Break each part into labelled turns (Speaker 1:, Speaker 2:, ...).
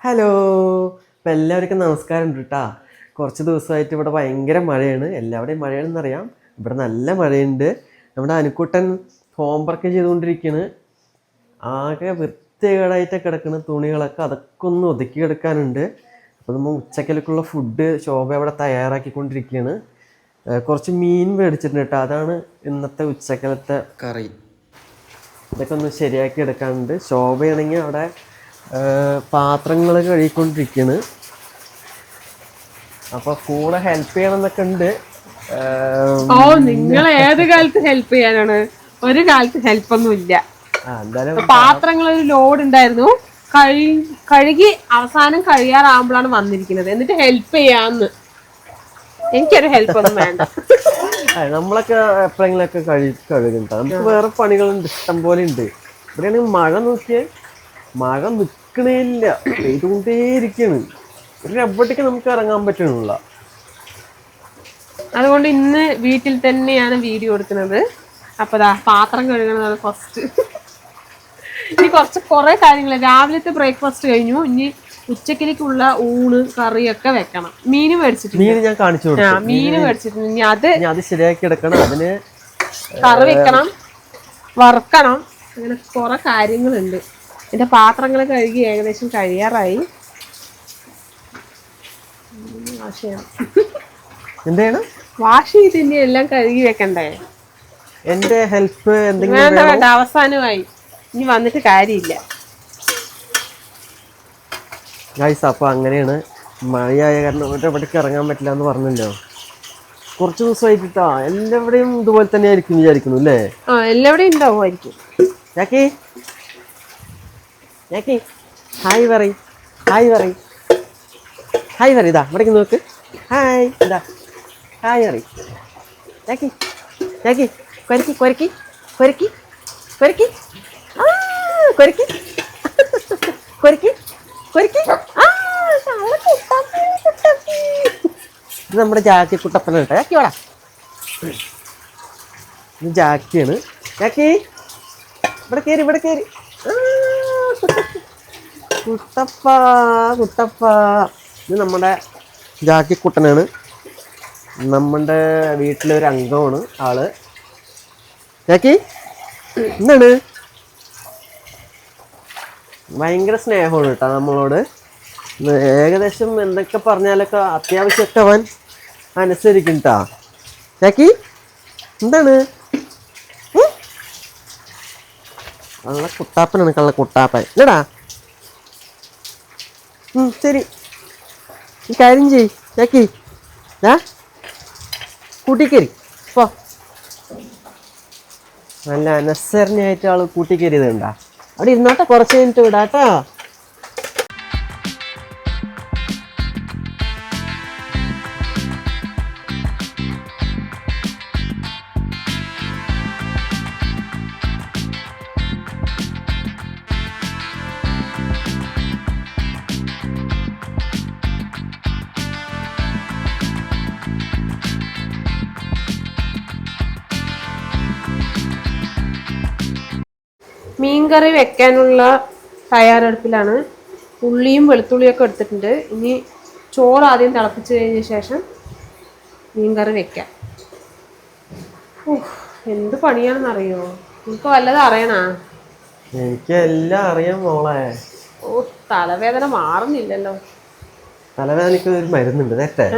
Speaker 1: Hello, ഇപ്പം എല്ലാവർക്കും നമസ്കാരം ഉണ്ട് കേട്ടോ. കുറച്ച് ദിവസമായിട്ട് ഇവിടെ ഭയങ്കര മഴയാണ്. എല്ലാവരുടെയും മഴയാണെന്നറിയാം. ഇവിടെ നല്ല മഴയുണ്ട്. നമ്മുടെ അനുക്കുട്ടൻ ഹോംവർക്ക് ചെയ്തുകൊണ്ടിരിക്കുകയാണ്. ആകെ വൃത്തികേടായിട്ട് കിടക്കുന്ന തുണികളൊക്കെ അതൊക്കെ ഒന്ന് ഒതുക്കി എടുക്കാനുണ്ട്. അപ്പോൾ നമ്മൾ ഉച്ചക്കലേക്കുള്ള ഫുഡ് ശോഭ അവിടെ തയ്യാറാക്കിക്കൊണ്ടിരിക്കുകയാണ്. കുറച്ച് മീൻ മേടിച്ചിട്ടുണ്ട് കേട്ടോ. അതാണ് ഇന്നത്തെ ഉച്ചക്കലത്തെ കറി. ഇതൊക്കെ ഒന്ന് ശരിയാക്കി എടുക്കാനുണ്ട്. ശോഭയാണെങ്കിൽ അവിടെ പാത്രങ്ങൾ കഴുകിക്കൊണ്ടിരിക്കുകയാണ്. അപ്പോൾ കൂടെ ഹെൽപ്പ് ചെയ്യണമെന്നൊക്കെ ഉണ്ട്.
Speaker 2: നിങ്ങൾ ഏത് കാലത്ത് ഹെൽപ്പ് ചെയ്യാനാണ്? ഒരു കാലത്ത് ഹെൽപ്പ് ഒന്നും ഇല്ല. പാത്രങ്ങൾ ഒരു ലോഡ് ഉണ്ടായിരുന്നു, കഴുകി അവസാനം കഴിയാറാകുമ്പോഴാണ് വന്നിരിക്കുന്നത്. എന്നിട്ട് ഹെൽപ്പ് ചെയ്യാന്ന്. എനിക്കൊരു ഹെൽപ്പ് ഒന്നും വേണ്ട.
Speaker 1: നമ്മളൊക്കെ എപ്പോഴെങ്കിലൊക്കെ കഴുകുന്നുണ്ട്. നമുക്ക് വേറെ പണികളുണ്ട്, ഇഷ്ടം പോലെ ഉണ്ട്. ഇവിടെയാണെങ്കിൽ മഴ നോക്കിയാൽ മഴ നിൽക്കണേയില്ല, പെയ്തുകൊണ്ടേയിരിക്കുകയാണ്. ഒരു എവിടേക്ക് നമുക്ക് ഇറങ്ങാൻ പറ്റണില്ല.
Speaker 2: അതുകൊണ്ട് ഇന്ന് വീട്ടിൽ തന്നെയാണ് വീഡിയോ എടുക്കുന്നത്. അപ്പൊ പാത്രം കഴുകണതാണ് ഫസ്റ്റ്. ഇനി കുറെ കാര്യങ്ങൾ. രാവിലത്തെ ബ്രേക്ക്ഫാസ്റ്റ് കഴിഞ്ഞു. ഇനി ഉച്ചക്കിലേക്കുള്ള ഊണ് കറിയൊക്കെ വെക്കണം. മീന് മേടിച്ചിട്ടുണ്ട്.
Speaker 1: മീൻ ഞാൻ കാണിച്ചു കൊടുത്തു.
Speaker 2: മീന് മേടിച്ചിട്ടുണ്ട്. ഇനി
Speaker 1: അത് ശരിയാക്കി എടുക്കണം. അതിന്
Speaker 2: കറി വെക്കണം, വറുക്കണം, അങ്ങനെ കുറെ കാര്യങ്ങളുണ്ട്. എന്റെ പാത്രങ്ങൾ കഴുകി ഏകദേശം കഴിയാറായി.
Speaker 1: എന്താണ്
Speaker 2: വാഷ് ചെയ്തിന്റെ എല്ലാം കഴുകി വെക്കണ്ടേ?
Speaker 1: എന്റെ ഹെൽപ്പ് എന്തെങ്കിലും
Speaker 2: വേണ്ട വേണ്ട, അവസാനമായി. ഇനി വന്നിട്ട് കാര്യമില്ല.
Speaker 1: ഗൈസ്, അപ്പോൾ അങ്ങനെയാണ്. മഴയായ കാരണം എവിടേക്ക് ഇറങ്ങാൻ പറ്റില്ല എന്ന് പറഞ്ഞല്ലോ. കുറച്ച് ദിവസമായിട്ടാ എല്ലാവിടെയും ഇതുപോലെ തന്നെ ആയിരിക്കും വിചാരിക്കുന്നു അല്ലേ?
Speaker 2: എല്ലാവിടെയും ഉണ്ടാവുമായിരിക്കും.
Speaker 1: ജാക്കി, ജാക്കി, ഹായ് പറയ്, ഹായ് പറയ്, ഹായ് പറയ്. ഇതാ ഇവിടേക്ക് നോക്ക്. ഹായ്, ഇതാ ഹായ് പറയ്. ജാക്കി, ജാക്കി, കൊരക്കി കൊരക്കി കൊരക്കി കൊരക്കി കൊരക്കി കൊരക്കി കൊരക്കി. ഇത് നമ്മുടെ ജാക്കി കുട്ടപ്പന കേട്ടോ. ജാക്കി വേടാ, ഇത് ജാക്കിയാണ്. ജാക്കി, ഇവിടെ കയറി, ഇവിടെ കയറി. കുട്ടപ്പ, കുട്ടപ്പ. ഇത് നമ്മുടെ ജാക്കി കുട്ടനാണ്. നമ്മുടെ വീട്ടിലെ ഒരു അംഗമാണ് ആള്. ജാക്കി എന്താണ്? ഭയങ്കര സ്നേഹമാണ് കേട്ടോ നമ്മളോട്. ഏകദേശം എന്തൊക്കെ പറഞ്ഞാലൊക്കെ അത്യാവശ്യമൊക്കെ അവൻ അനുസരിക്കും കേട്ടാ. ജാക്കി എന്താണ്? കള്ള കുട്ടാപ്പനാണ്, കള്ള കുട്ടാപ്പൻ. ഇല്ലടാ, ശരി, ഈ കാര്യം ചെയ് ജാക്കി. കൂട്ടിക്കരി പോ. നല്ല അനസരണയായിട്ട് ആള് കൂട്ടിക്കരുത് ഉണ്ടാ. അവിടെ ഇരുന്നോട്ടെ, കുറച്ച് കഴിഞ്ഞിട്ട് വിടാട്ടോ.
Speaker 2: മീൻകറി വെക്കാനുള്ള തയ്യാറെടുപ്പിലാണ്. ഉള്ളിയും വെളുത്തുള്ളിയൊക്കെ എടുത്തിട്ടുണ്ട്. ഇനി ചോറ് ആദ്യം തിളപ്പിച്ച് കഴിഞ്ഞ ശേഷം മീൻകറി വെക്കാം. എന്ത് പണിയാണെന്നറിയോ? നിങ്ങൾക്ക് വല്ലതും അറിയണോ?
Speaker 1: എനിക്ക് എല്ലാം അറിയാം മോളെ.
Speaker 2: തലവേദന മാറുന്നില്ലല്ലോ.
Speaker 1: തലവേദനക്ക് ഒരു മരുന്നുണ്ട്, നേരത്തെ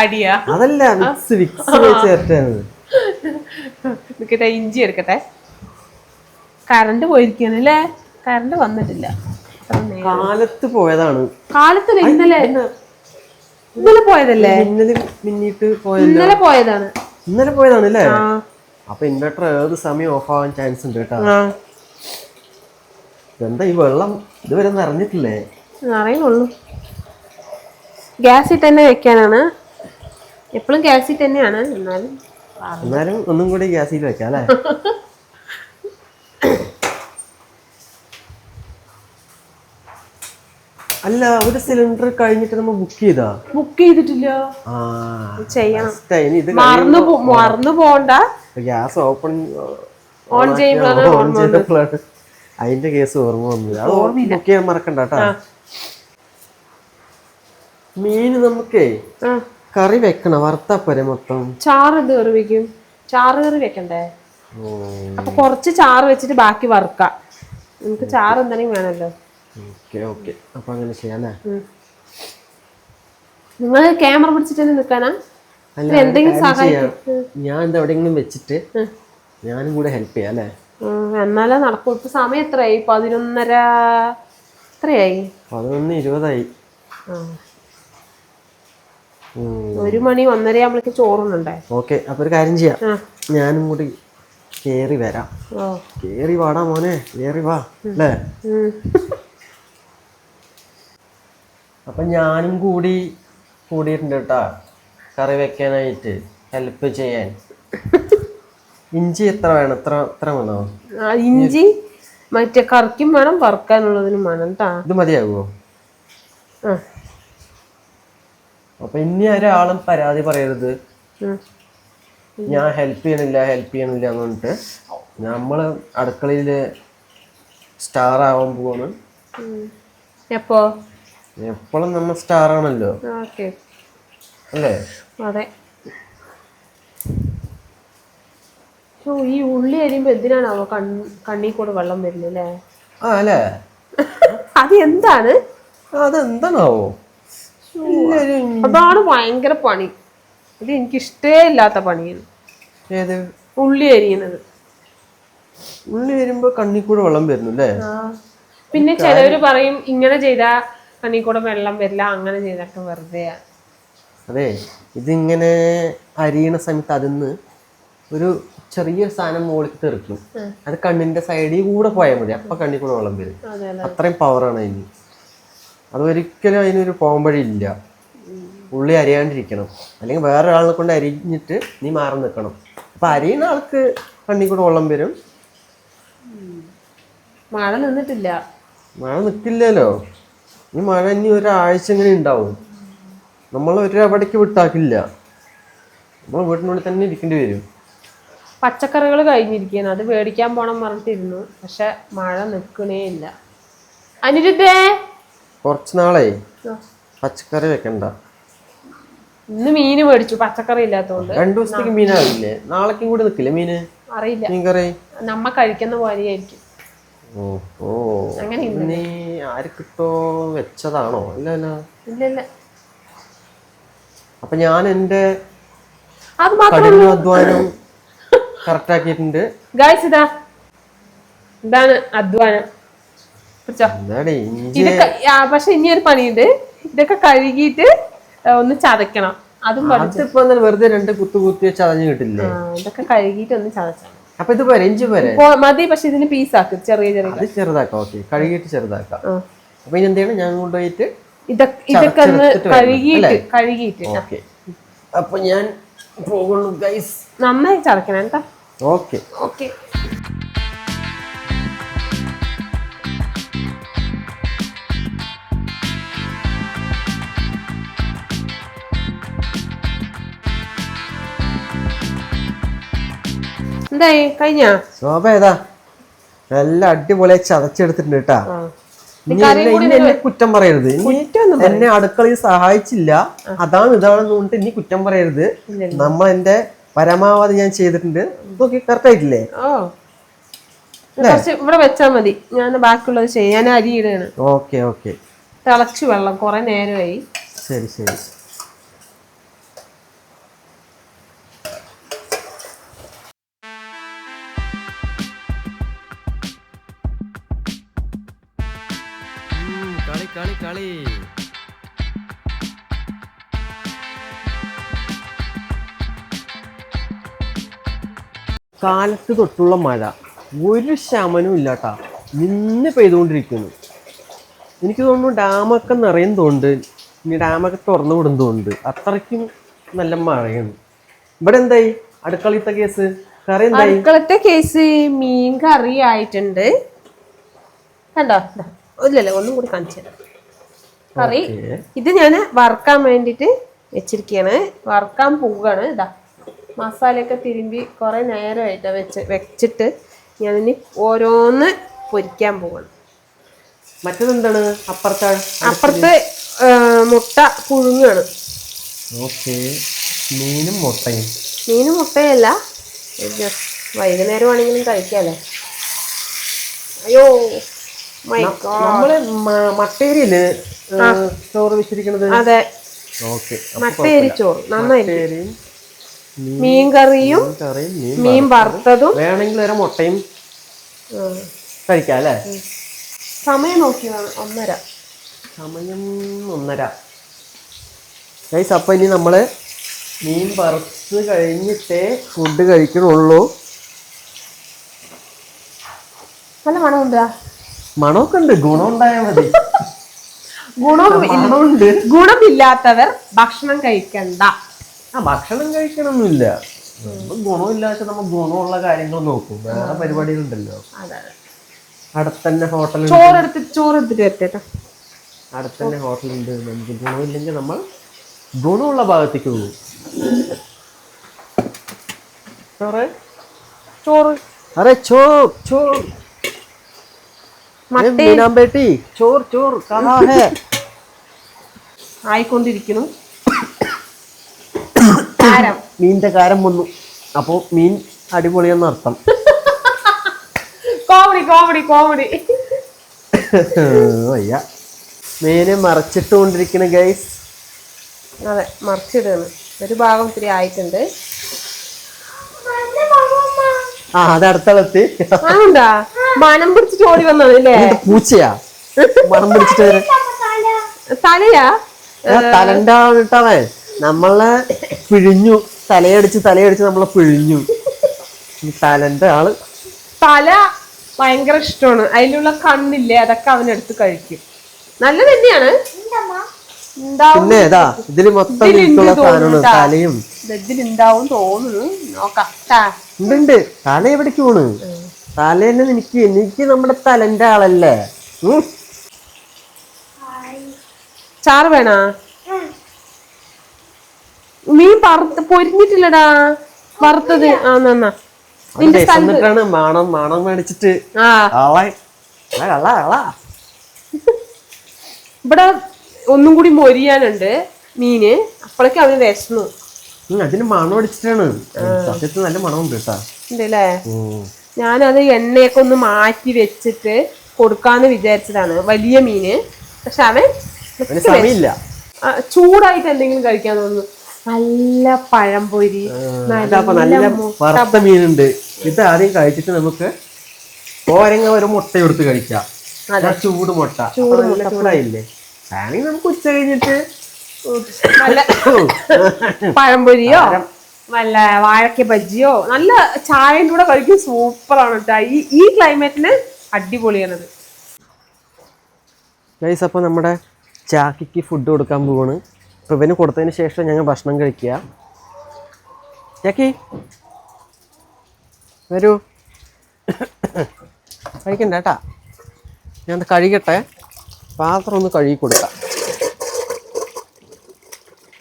Speaker 2: അടിയാ?
Speaker 1: അതല്ല, വിക്സ്, വിക്സ് ചേർത്താണത്.
Speaker 2: നിൽക്കട്ടെ, ഇഞ്ചി എടുക്കട്ടെ. കറണ്ട് പോയിരിക്കാണ് അല്ലേ? കറണ്ട് വന്നിട്ടില്ല.
Speaker 1: കാലത്ത് പോയതാണ്.
Speaker 2: കാലത്തല്ല, ഇന്നലെ പോയതല്ലേ? ഇന്നലെ പോയതാണ്.
Speaker 1: ഇന്നലെ പോയതാണ് അല്ലേ? അപ്പൊ ഇൻവെർട്ടർ ഏത് സമയം ഓഫ് ആവാൻ ചാൻസ് ഉണ്ട് കേട്ടോ. എന്താ ഈ വെള്ളം ഇതുവരെ നിറഞ്ഞിട്ടില്ലേ?
Speaker 2: നിറയുന്നുള്ളൂ. ഗ്യാസിൽ തന്നെ വെക്കാനാണ്. എപ്പോഴും ഗ്യാസിൽ തന്നെയാണ്. എന്നാലും
Speaker 1: ഒന്നും കൂടി ഗ്യാസിൽ വെക്കാം അല്ലേ? അല്ല, ഒരു സിലിണ്ടർ കഴിഞ്ഞിട്ട് നമ്മൾ ബുക്ക്
Speaker 2: ചെയ്തിട്ടില്ല. ചെയ്യണം. മറന്നു പോണ്ട.
Speaker 1: ഗ്യാസ് ഓൺ
Speaker 2: ചെയ്യുമ്പോഴാണ്
Speaker 1: അതിന്റെ കേസ് ഓർമ്മ വന്നത്. അത് ബുക്ക് ചെയ്യാൻ മറക്കണ്ട കേട്ടോ. മീന് നമുക്കേ കറി വെക്കണം, വറുത്താ പോരെ മൊത്തം.
Speaker 2: ചാറ് എന്ത് കറി വെക്കും? ചാറ് കറി വെക്കണ്ടേ? അപ്പൊ കുറച്ച് ചാറ് വെച്ചിട്ട് ബാക്കി വറുക്കാം. നമുക്ക് ചാറ് എന്തെങ്കിലും വേണമല്ലോ.
Speaker 1: ഓക്കെ ഓക്കെ, അപ്പൊ അങ്ങനെ ചെയ്യാല്ലേ.
Speaker 2: നിങ്ങൾ ക്യാമറ പിടിച്ചിട്ട് തന്നെ നിൽക്കാനാ? എന്തെങ്കിലും സഹായിക്കും.
Speaker 1: ഞാൻ ഇത് എവിടെയെങ്കിലും വെച്ചിട്ട് ഞാനും കൂടെ ഹെൽപ്പ് ചെയ്യാം അല്ലേ?
Speaker 2: എന്നാലേ നടക്കും. ഇപ്പൊ സമയം എത്രയായി? 11:30 എത്രയായി?
Speaker 1: 11:20
Speaker 2: 1 മണി 1:30 ആകുമ്പോഴേക്ക് ചോറുണ്ടേ.
Speaker 1: ഓക്കെ, അപ്പൊ ഒരു കാര്യം ചെയ്യാം, ഞാനും കൂടി കേറി വരാം. കേറി വാടാ മോനെ, കേറി വാ അല്ലേ? അപ്പൊ ഞാനും കൂടിയിട്ടുണ്ട് കേട്ടാ കറി വെക്കാനായിട്ട്, ഹെൽപ്പ് ചെയ്യാൻ. ഇഞ്ചി എത്ര വേണം? എത്ര വേണോ?
Speaker 2: ഇഞ്ചി മറ്റേ കറിക്കും വേണം, വറുക്കാനുള്ളതിനും വേണം കേട്ടാ.
Speaker 1: ഇത് മതിയാകുമോ? അപ്പൊ ഇനി ഒരാളും പരാതി പറയരുത്, ഞാൻ ഹെൽപ്പ് ചെയ്യണില്ല എന്ന് പറഞ്ഞിട്ട്. നമ്മള് അടുക്കളയില് സ്റ്റാർ ആവാൻ പോവാണ്. എപ്പോഴും നമ്മൾ സ്റ്റാർ ആണല്ലോ അല്ലേ?
Speaker 2: അതെ. ഈ ഉള്ളി അരിയുമ്പോ എന്തിനാണാവോ കണ്ണി കൂടെ വെള്ളം വരുന്നത് അല്ലേ?
Speaker 1: അല്ലേ,
Speaker 2: അത് എന്താണ്?
Speaker 1: അതെന്താണാവോ?
Speaker 2: അതാണ് ഭയങ്കര പണി. ഇത് എനിക്ക് ഇഷ്ടേ ഇല്ലാത്ത പണിയാണ്.
Speaker 1: ഏത്?
Speaker 2: ഉള്ളി അരിയുന്നത്.
Speaker 1: ഉള്ളി വരുമ്പോ കണ്ണി കൂടെ വെള്ളം വരുന്നു അല്ലേ?
Speaker 2: പിന്നെ ചിലവര് പറയും ഇങ്ങനെ ചെയ്താ കണ്ണി കൂടെ വെള്ളം വരില്ല, അങ്ങനെ ചെയ്തൊക്കെ വെറുതെ.
Speaker 1: അതെ, ഇതിങ്ങനെ അരിയണ സമയത്ത് അതിന്ന് ഒരു ചെറിയൊരു സാധനം മുകളിൽ തെറിക്കും. അത് കണ്ണിന്റെ സൈഡിൽ കൂടെ പോയാൽ മതി, അപ്പൊ കണ്ണി കൂടെ വെള്ളം വരും. അത്രയും പവറാണ് അതിന്. അതൊരിക്കലും അതിനൊരു പോംവഴി ഇല്ല. ഉള്ളി അരിയാണ്ടിരിക്കണം, അല്ലെങ്കിൽ വേറെ ഒരാളെ കൊണ്ട് അരിഞ്ഞിട്ട് നീ മാറി നിൽക്കണം. അപ്പൊ അരിയുന്ന ആൾക്ക് കണ്ണി കൂടെ വെള്ളം വരും.
Speaker 2: മഴ നിന്നിട്ടില്ല.
Speaker 1: മഴ നിൽക്കില്ലല്ലോ. ഈ മഴ ഇനി ഒരാഴ്ച ഇങ്ങനെ ഉണ്ടാവും. നമ്മൾ ഒരു അവിടേക്ക് വിട്ടാക്കില്ല, നമ്മൾ വീട്ടിനുള്ളിൽ തന്നെ ഇരിക്കേണ്ടി വരും.
Speaker 2: പച്ചക്കറികൾ കഴിഞ്ഞിരിക്കുകയാണ്, അത് മേടിക്കാൻ പോണം പറഞ്ഞിട്ടിരുന്നു. പക്ഷെ മഴ നിൽക്കണേ ഇല്ല. അനിരുദ്ധേ,
Speaker 1: കുറച്ച് നാളെ പച്ചക്കറി വെക്കണ്ട.
Speaker 2: ഇന്ന് മീന് മേടിച്ചു, പച്ചക്കറി ഇല്ലാത്തോണ്ട്.
Speaker 1: 2 ദിവസത്തേക്ക് മീനാവില്ലേ? നാളേക്കും കൂടി നിക്കില്ലേ മീന്?
Speaker 2: അറിയില്ല,
Speaker 1: മീൻകറി
Speaker 2: നമ്മ കഴിക്കുന്ന പോലെയായിരിക്കും.
Speaker 1: ഓ, നീ ആർക്കിട്ടോ വെച്ചതാണോ?
Speaker 2: ഇല്ല.
Speaker 1: അപ്പൊ ഞാൻ എന്റെ കഠിനാധ്വാനം കറക്റ്റ് ആക്കിയിട്ടുണ്ട്.
Speaker 2: ഗായ്സ്, ഇതാണ് അധ്വാനം. പക്ഷെ ഇനി ഒരു പണിയുണ്ട്. ഇതൊക്കെ കഴുകിയിട്ട് ഒന്ന് ചതയ്ക്കണം. അതും
Speaker 1: ഇപ്പൊ വെറുതെ 2 കുത്തി ചതഞ്ഞ് കിട്ടില്ലേ?
Speaker 2: ഇതൊക്കെ കഴുകിയിട്ട് ഒന്ന് ചതച്ചാൽ
Speaker 1: അപ്പൊ ഇത് പോരെ? ഇഞ്ചി പോരെ?
Speaker 2: മതി. പക്ഷെ ഇതിന് പീസാക്കും, ചെറിയ
Speaker 1: ചെറുതാക്കാം. ഓക്കെ, കഴുകിയിട്ട് ചെറുതാക്കാം. അപ്പൊ ഇനി എന്താണ് ഞാൻ കൊണ്ടുപോയിട്ട്
Speaker 2: ഇതൊക്കെ ഒന്ന് കഴുകിയിട്ട്.
Speaker 1: ഓക്കെ, അപ്പൊ ഞാൻ പോകുന്നു ഗൈസ്.
Speaker 2: നന്നായി ചതക്കണം കേട്ടോ.
Speaker 1: ഓക്കെ.
Speaker 2: എന്തായി? കഴിഞ്ഞ
Speaker 1: ശോഭ ഏതാ? എല്ലാം അടിപൊളിയായി ചതച്ചെടുത്തിട്ടുണ്ട് കേട്ടാ. എന്നെ കുറ്റം പറയരുത്. എന്നെ അടുക്കളയിൽ സഹായിച്ചില്ല, ഇതാണെന്ന് പറഞ്ഞിട്ട് ഇനി കുറ്റം പറയരുത്. എന്റെ പരമാവധി ഞാൻ ചെയ്തിട്ടുണ്ട്. നോക്കി, കറക്റ്റ് ആയിട്ടില്ലേ?
Speaker 2: ഇവിടെ വെച്ചാ മതി, ഞാൻ ബാക്കിയുള്ളത് ചെയ്യാൻ. അരി ഇടാണ്.
Speaker 1: ഓക്കെ.
Speaker 2: തിളച്ചു വെള്ളം കുറെ നേരമായി.
Speaker 1: ശരി. കളി കാലത്ത് തൊട്ടുള്ള മഴ ഒരു ശമനവും ഇല്ലാട്ടാ, നിന്ന് പെയ്തുകൊണ്ടിരിക്കുന്നു. എനിക്ക് തോന്നുന്നു ഡാമൊക്കെ നിറയുന്നതുകൊണ്ട്, ഇനി ഡാമൊക്കെ തുറന്നു വിടുന്നതുകൊണ്ട് അത്രയ്ക്കും നല്ല മഴയാണ്. ഇവിടെ എന്തായി അടുക്കളത്തെ കേസ്? കറി എന്തായി?
Speaker 2: അടുക്കളത്തെ കേസ് മീൻ കറി ആയിട്ടുണ്ട്. കണ്ടോ? ഇല്ലല്ലോ, ഒന്നും കൂടി കാണിച്ചു തരാം. കറി ഇത് ഞാൻ വറുക്കാൻ വേണ്ടിട്ട് വെച്ചിരിക്കുകയാണ്. വറുക്കാൻ പോവുകയാണ്. ഇതാ മസാലയൊക്കെ തിരുമ്പി കുറെ നേരമായിട്ട് വെച്ചിട്ട് ഞാനിനി ഓരോന്ന് പൊരിക്കാൻ പോവാണ്.
Speaker 1: മറ്റേതെന്താണ്? അപ്പുറത്ത്
Speaker 2: മുട്ട പുഴുങ്ങാണ്.
Speaker 1: ഓക്കെ, മീനും മുട്ടയും.
Speaker 2: മീനും മുട്ടയല്ല, വൈകുന്നേരം ആണെങ്കിലും കഴിക്കാല്ലേ. അയ്യോ മൈ ഗോഡ്.
Speaker 1: നമ്മള് മട്ടേരിയല്ലേ ചോറ് വെച്ചിരിക്കണത്?
Speaker 2: അതെ,
Speaker 1: ഓക്കെ,
Speaker 2: മട്ടേരി ചോറ് നന്നായിരിക്കും. മീൻ കറിയും മീൻ വറുത്തതും
Speaker 1: വേണമെങ്കിൽ ഒരു മുട്ടയും കഴിക്കാം അല്ലേ?
Speaker 2: സമയം നോക്കി വേണം, 1:30.
Speaker 1: സമയം 1:30. ഗൈസ്, അപ്പം ഇനി നമ്മള് മീൻ വറുത്ത് കഴിഞ്ഞിട്ടേ ഫുഡ് കഴിക്കണുള്ളൂ.
Speaker 2: നല്ല മണമുണ്ടാ?
Speaker 1: മണമൊക്കെ ഉണ്ട്, ഗുണം ഉണ്ടായാൽ മതി.
Speaker 2: ഗുണമില്ലാത്തവർ ഭക്ഷണം കഴിക്കണ്ട.
Speaker 1: ഭക്ഷണം കഴിക്കണമൊന്നുമില്ല, ഗുണമില്ലാത്ത നമ്മൾ ഗുണമുള്ള കാര്യങ്ങൾ നോക്കും. വേറെ പരിപാടികളുണ്ടല്ലോ. അടുത്തന്നെ ഹോട്ടലുണ്ട്,
Speaker 2: ചോറെടുത്തിട്ട് വരട്ടെ.
Speaker 1: അടുത്തന്നെ ഹോട്ടലുണ്ട്. നമുക്ക് ഗുണമില്ലെങ്കിൽ നമ്മൾ ഗുണമുള്ള ഭാഗത്തേക്ക് പോകും.
Speaker 2: ചോറ്
Speaker 1: അരെ ചോർ ചോർ ബേട്ടി ചോർ ചോർ കഹാ ഹേ
Speaker 2: ആയിക്കൊണ്ടിരിക്കുന്നു.
Speaker 1: മീനിന്റെ കാരം വന്നു, അപ്പൊ മീൻ അടിപൊളിയെന്ന് അർത്ഥം.
Speaker 2: Comedy comedy comedy.
Speaker 1: അയ്യ, മീന് മറച്ചിട്ടുകൊണ്ടിരിക്കണ ഗൈസ്.
Speaker 2: അതെ, മറിച്ചിടുകയാണ്. ഒരു ഭാഗം ഇത്തിരി ആയിട്ടുണ്ട്.
Speaker 1: അത് അടുത്തളത്തി
Speaker 2: മണം പിടിച്ചിട്ട് ഓടി വന്നതല്ലേ?
Speaker 1: പൂച്ചയാ മണം പിടിച്ചിട്ട്?
Speaker 2: തലയാ?
Speaker 1: തലണ്ടാവേ നമ്മളെ പിഴിഞ്ഞു, തലയടിച്ച് നമ്മളെ പിഴിഞ്ഞു. തലന്റെ ആള്.
Speaker 2: തല ഭയങ്കര ഇഷ്ടമാണ്. അതിലുള്ള കണ്ണില്ലേ, അതൊക്കെ അവനെടുത്ത് കഴിക്കും. നല്ല തന്നെയാണ്.
Speaker 1: പിന്നെ ഏതാ ഇതില് മൊത്തം സാധനമാണ് തലയും.
Speaker 2: ഇതിലുണ്ടാവും തോന്നുന്നു, നോക്കാം.
Speaker 1: ഉണ്ട്, തല എവിടേക്ക് പോണ്? തല തന്നെ എനിക്ക് നമ്മുടെ തലന്റെ ആളല്ലേ.
Speaker 2: ചാറ് വേണ? മീൻ പൊരിഞ്ഞിട്ടില്ലടാ, വറുത്തത്.
Speaker 1: എന്നിട്ടാണ് മണം മേടിച്ചിട്ട്
Speaker 2: ഇവിടെ ഒന്നും കൂടി മൊരിയാനുണ്ട് മീന്. അപ്പോഴേക്കും അവന് വിശന്നു.
Speaker 1: അതിന് മണം അടിച്ചിട്ടാണ്. സത്യത്തിൽ നല്ല മണമുണ്ട് കേട്ടാ.
Speaker 2: ഉണ്ടല്ലേ? ഞാനത് എണ്ണയൊക്കെ ഒന്ന് മാറ്റി വെച്ചിട്ട് കൊടുക്കാന്ന് വിചാരിച്ചതാണ്, വലിയ മീന്. പക്ഷെ അവൻ
Speaker 1: സമയമില്ല.
Speaker 2: ചൂടായിട്ട് എന്തെങ്കിലും കഴിക്കാൻ തോന്നുന്നു. നല്ല പഴംപൊരി,
Speaker 1: നല്ല വറുത്ത മീനുണ്ട്. ഇത് ആദ്യം കഴിച്ചിട്ട് നമുക്ക് ഒരു മുട്ട എടുത്ത് കഴിക്കാം. ചൂട് മുട്ട. ചൂടായില്ലേ? വേണമെങ്കിൽ നമുക്ക് ഉച്ച കഴിഞ്ഞിട്ട്
Speaker 2: നല്ല പഴംപൊരിയോ നല്ല വാഴക്ക ബജ്ജിയോ നല്ല ചായൻ്റെ കൂടെ കഴിക്കും. സൂപ്പറാണ് കേട്ടോ. ഈ ക്ലൈമറ്റിന് അടിപൊളിയാണത്.
Speaker 1: ഗൈസ്, അപ്പോൾ നമ്മുടെ ചാക്കിക്ക് ഫുഡ് കൊടുക്കാൻ പോവാണ്. അപ്പോൾ ഇവന് കൊടുത്തതിന് ശേഷം ഞങ്ങൾ ഭക്ഷണം കഴിക്കുക. ചാക്കി വരൂ, കഴിക്കണ്ട കേട്ടാ. ഞാൻ കഴുകട്ടെ, പാത്രം ഒന്ന് കഴുകി കൊടുക്കാം.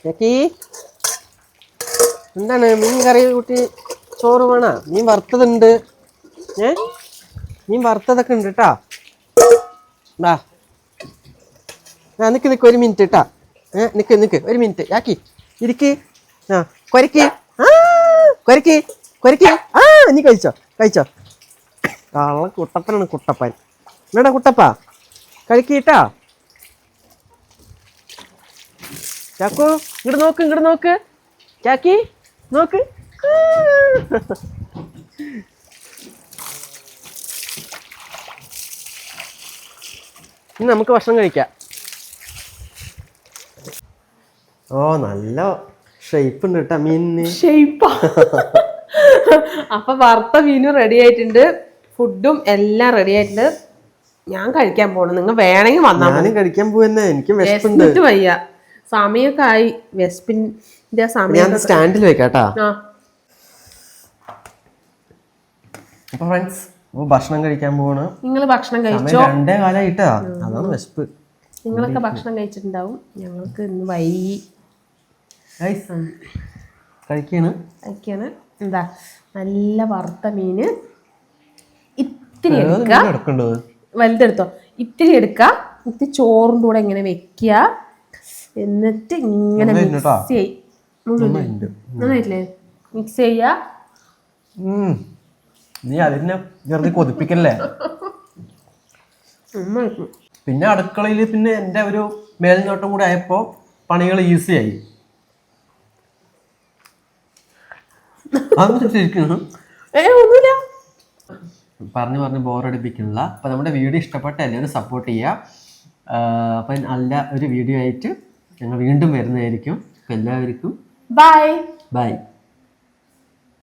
Speaker 1: ചാക്കി എന്താണ് മീൻ കറി കൂട്ടി ചോറ് വേണ? മീൻ വറുത്തതുണ്ട്. മീൻ വറുത്തതൊക്കെ ഉണ്ട് കേട്ടാ. നിക്ക് ഒരു മിനിറ്റ് കേട്ടാ. നിക്ക് ഒരു മിനിറ്റ്. ആക്കി ഇരിക്ക്. കൊരക്ക് നീ കഴിച്ചോ. കുട്ടപ്പനാണ്, കുട്ടപ്പൻ. എന്നാടാ കുട്ടപ്പ, കഴിക്കട്ടാ. ചാക്കോ ഇങ്ങോട്ട് നോക്ക്. ചാക്കി നോക്ക്. ഇനി നമുക്ക് ഭക്ഷണം കഴിക്കാം. നല്ല ഷേപ്പ് ഉണ്ട് കേട്ടാ മീനിന്.
Speaker 2: ഷേപ്പാ. അപ്പൊ വറുത്ത മീനും റെഡി ആയിട്ടുണ്ട്, ഫുഡും എല്ലാം റെഡി ആയിട്ടുണ്ട്. ഞാൻ കഴിക്കാൻ പോണു. നിങ്ങൾ വേണമെങ്കിൽ വന്നാൽ.
Speaker 1: ഞാനും കഴിക്കാൻ പോവന്നെ, എനിക്ക് വിശപ്പിട്ട്
Speaker 2: വയ്യ. സമയമൊക്കെ ആയി. വിശപ്പിന്റെ സമയം.
Speaker 1: ഞാൻ സ്റ്റാൻഡിൽ വെക്കാട്ടാ. അപ്പൊ ഫ്രണ്ട്സ്, ഭക്ഷണം കഴിക്കാൻ പോവാണ്.
Speaker 2: നിങ്ങൾ ഭക്ഷണം കഴിച്ചോ?
Speaker 1: 2:15 അതാണ് വിശപ്പ്.
Speaker 2: നിങ്ങളൊക്കെ ഭക്ഷണം കഴിച്ചിട്ടുണ്ടാവും. ഞങ്ങൾക്ക് ഇന്ന് വൈകി കഴിക്കാണ്. എന്താ നല്ല വറുത്ത മീന് ഇത്തിരി എടുക്കുക, വലുതെടുത്തോ. ഇത്തിരി എടുക്കുക, ഇത്തിരി ചോറിൻ്റെ കൂടെ ഇങ്ങനെ വെക്കുക, എന്നിട്ട് ഇങ്ങനെ മിക്സ് ചെയ്യും. നന്നായിട്ടില്ലേ? മിക്സ് ചെയ്യാ.
Speaker 1: നീ അതിനെ വെറുതെ കൊതിപ്പിക്കല്ലേ. പിന്നെ അടുക്കളയിൽ പിന്നെ എൻ്റെ ഒരു മേൽനോട്ടം കൂടെ ആയപ്പോൾ പണികൾ ഈസിയായി.
Speaker 2: ഒന്നുമില്ല,
Speaker 1: പറഞ്ഞ് ബോറടിപ്പിക്കുന്നില്ല. അപ്പം നമ്മുടെ വീഡിയോ ഇഷ്ടപ്പെട്ട എല്ലാവരും സപ്പോർട്ട് ചെയ്യുക. അപ്പം നല്ല ഒരു വീഡിയോ ആയിട്ട് ഞങ്ങൾ വീണ്ടും വരുന്നതായിരിക്കും. അപ്പം എല്ലാവർക്കും
Speaker 2: ബൈ.
Speaker 1: ബൈ.